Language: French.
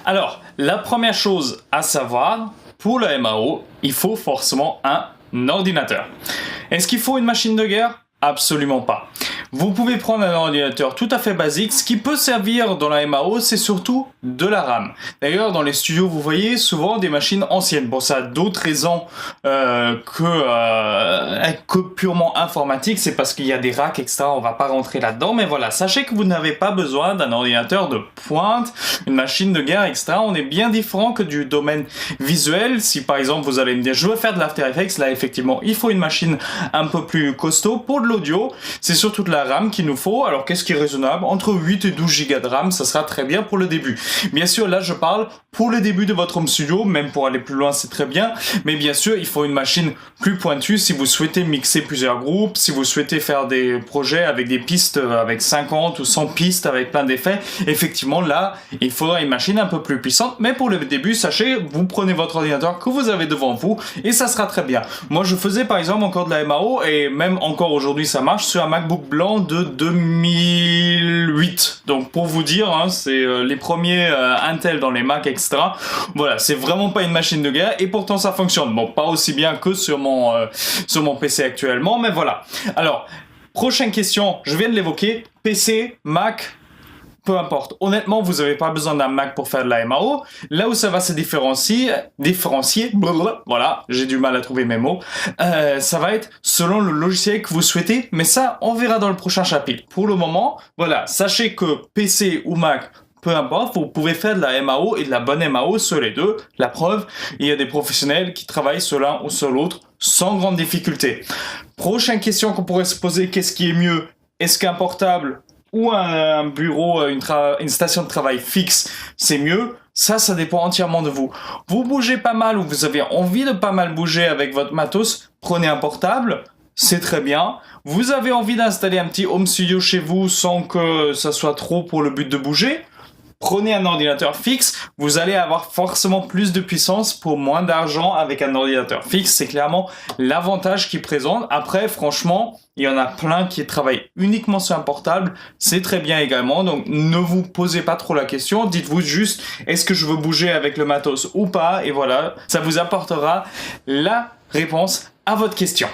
Alors, la première chose à savoir, pour le MAO, il faut forcément un ordinateur. Est-ce qu'il faut une machine de guerre? Absolument pas. Vous pouvez prendre un ordinateur tout à fait basique. Ce qui peut servir dans la MAO, c'est surtout de la RAM. D'ailleurs, dans les studios, vous voyez souvent des machines anciennes. Bon, ça a d'autres raisons que purement informatique. C'est parce qu'il y a des racks, etc. On va pas rentrer là-dedans. Mais voilà, sachez que vous n'avez pas besoin d'un ordinateur de pointe, une machine de guerre, etc. On est bien différent que du domaine visuel. Si par exemple, vous allez me dire, je veux faire de l'After Effects, là, effectivement, il faut une machine un peu plus costaud. Pour de l'audio, c'est surtout de la RAM qu'il nous faut. Alors qu'est-ce qui est raisonnable? Entre 8 et 12 Go de RAM, ça sera très bien pour le début. Bien sûr, là je parle pour le début de votre home studio, même pour aller plus loin c'est très bien, mais bien sûr il faut une machine plus pointue si vous souhaitez mixer plusieurs groupes, si vous souhaitez faire des projets avec des pistes avec 50 ou 100 pistes avec plein d'effets, effectivement là il faudra une machine un peu plus puissante, mais pour le début sachez, vous prenez votre ordinateur que vous avez devant vous et ça sera très bien. Moi je faisais par exemple encore de la MAO et même encore aujourd'hui ça marche sur un MacBook blanc de 2008. Donc pour vous dire, hein, c'est les premiers Intel dans les Mac, etc. Voilà, c'est vraiment pas une machine de guerre et pourtant ça fonctionne. Bon, pas aussi bien que sur mon PC actuellement, mais voilà. Alors, prochaine question, je viens de l'évoquer, PC, Mac. Peu importe. Honnêtement, vous n'avez pas besoin d'un Mac pour faire de la MAO. Là où ça va se différencier, voilà, j'ai du mal à trouver mes mots, ça va être selon le logiciel que vous souhaitez, mais ça, on verra dans le prochain chapitre. Pour le moment, voilà, sachez que PC ou Mac, peu importe, vous pouvez faire de la MAO et de la bonne MAO sur les deux. La preuve, il y a des professionnels qui travaillent sur l'un ou sur l'autre sans grande difficulté. Prochaine question qu'on pourrait se poser, qu'est-ce qui est mieux? Est-ce qu'un portable ou un bureau, une station de travail fixe, c'est mieux? Ça dépend entièrement de vous. Vous bougez pas mal ou vous avez envie de pas mal bouger avec votre matos, prenez un portable, c'est très bien. Vous avez envie d'installer un petit home studio chez vous sans que ça soit trop pour le but de bouger? Prenez un ordinateur fixe, vous allez avoir forcément plus de puissance pour moins d'argent avec un ordinateur fixe. C'est clairement l'avantage qu'il présente. Après, franchement, il y en a plein qui travaillent uniquement sur un portable. C'est très bien également. Donc, ne vous posez pas trop la question. Dites-vous juste, est-ce que je veux bouger avec le matos ou pas? Et voilà, ça vous apportera la réponse à votre question.